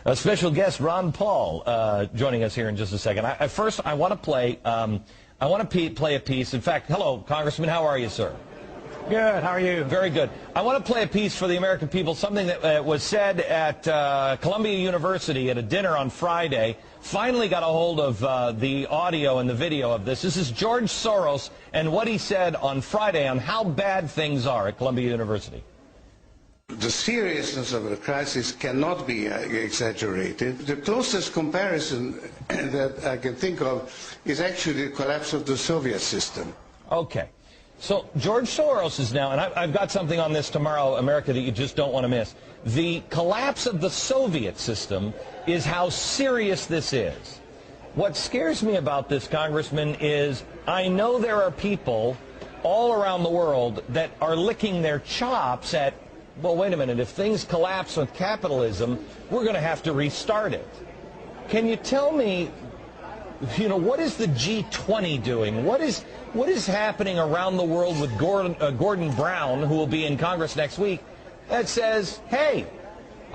A special guest, Ron Paul, joining us here in just a second. First, I want to play. Play a piece. In fact, hello, Congressman. How are you, sir? Good. How are you? Very good. I want to play a piece for the American people. Something that was said at Columbia University at a dinner on Friday. Finally got a hold of the audio and the video of this. This is George Soros and what he said on Friday on how bad things are at Columbia University. The seriousness of the crisis cannot be exaggerated. The closest comparison that I can think of is actually the collapse of the Soviet system. Okay. So George Soros is now, and I've got something on this tomorrow, America, that you just don't want to miss. The collapse of the Soviet system is how serious this is. What scares me about this, Congressman, is I know there are people all around the world that are licking their chops at, well, wait a minute, if things collapse with capitalism, we're going to have to restart it. Can you tell me, what is the G20 doing? What is happening around the world with Gordon Brown, who will be in Congress next week, that says, hey,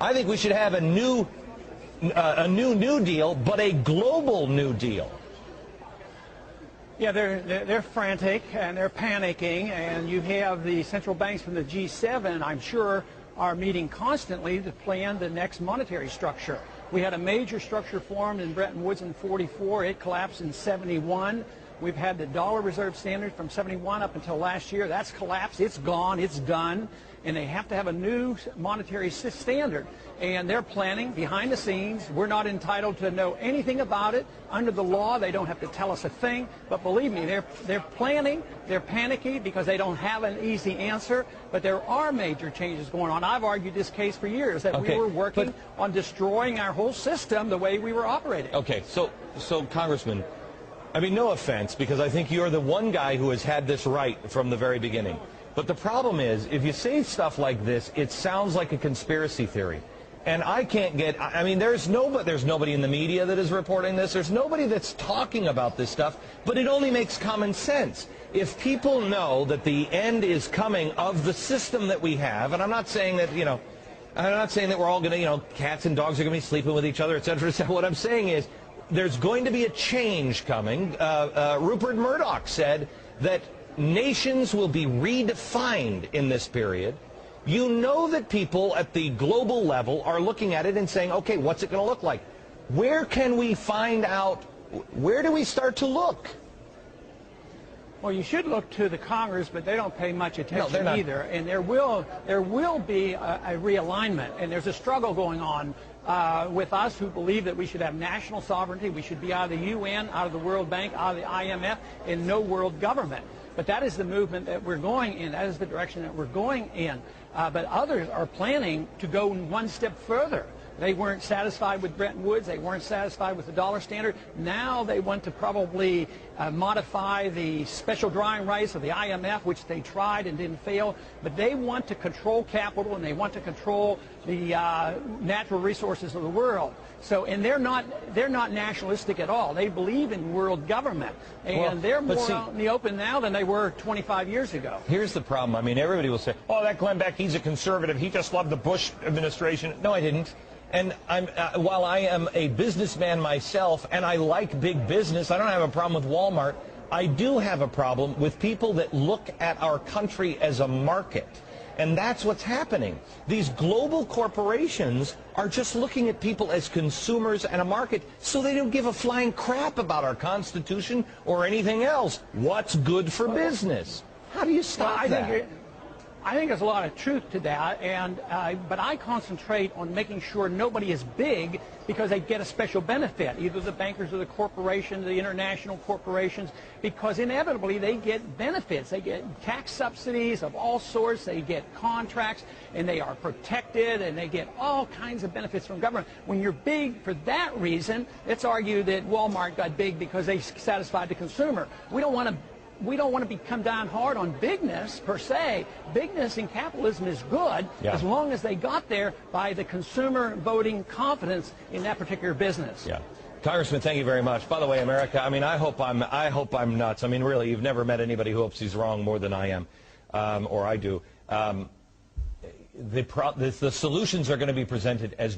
I think we should have a new New Deal, but a global New Deal? Yeah, they're frantic and they're panicking, and you have the central banks from the G7, I'm sure, are meeting constantly to plan the next monetary structure. We had a major structure formed in Bretton Woods in '44. It collapsed in '71. We've had the dollar reserve standard from '71 up until last year. That's collapsed. It's gone. It's done. And they have to have a new monetary standard. And they're planning behind the scenes. We're not entitled to know anything about it. Under the law, they don't have to tell us a thing. But believe me, they're planning. They're panicky because they don't have an easy answer. But there are major changes going on. I've argued this case for years, that we were working on destroying our whole system the way we were operating. Okay, so Congressman, I mean, no offense, because I think you're the one guy who has had this right from the very beginning. But the problem is, if you say stuff like this, it sounds like a conspiracy theory. And I can't get, I mean, there's nobody in the media that is reporting this. There's nobody that's talking about this stuff, but it only makes common sense. If people know that the end is coming of the system that we have, and I'm not saying that, I'm not saying that we're all going to, cats and dogs are going to be sleeping with each other, et cetera, et cetera. What I'm saying is, there's going to be a change coming. Rupert Murdoch said that nations will be redefined in this period. You know that people at the global level are looking at it and saying, okay, what's it going to look like? Where can we find out? Where do we start to look? Well, you should look to the Congress, but they don't pay much attention either. And there will be a realignment, and there's a struggle going on with us who believe that we should have national sovereignty. We should be out of the UN, out of the World Bank, out of the IMF, and no world government. But that is the movement that we're going in. That is the direction that we're going in. But others are planning to go one step further. They weren't satisfied with Bretton Woods. They weren't satisfied with the dollar standard. Now they want to probably modify the special drawing rights of the IMF, which they tried and didn't fail. But they want to control capital, and they want to control the natural resources of the world. So, and they're not nationalistic at all. They believe in world government, and they're more out in the open now than they were 25 years ago. Here's the problem. I mean, everybody will say, "Oh, that Glenn Beck, he's a conservative. He just loved the Bush administration." No, I didn't. And while I am a businessman myself, and I like big business, I don't have a problem with Walmart. I do have a problem with people that look at our country as a market. And that's what's happening. These global corporations are just looking at people as consumers and a market, so they don't give a flying crap about our Constitution or anything else. What's good for business? How do you stop that? I think there's a lot of truth to that, but I concentrate on making sure nobody is big because they get a special benefit, either the bankers or the corporations, the international corporations, because inevitably they get benefits. They get tax subsidies of all sorts, they get contracts, and they are protected, and they get all kinds of benefits from government. When you're big for that reason, it's argued that Walmart got big because they satisfied the consumer. We don't want to come down hard on bigness per se. Bigness in capitalism is good as long as they got there by the consumer voting confidence in that particular business. Yeah. Congressman, thank you very much. By the way, America, I mean, I hope I'm nuts. I mean, really, you've never met anybody who hopes he's wrong more than I am, or I do. The solutions are going to be presented as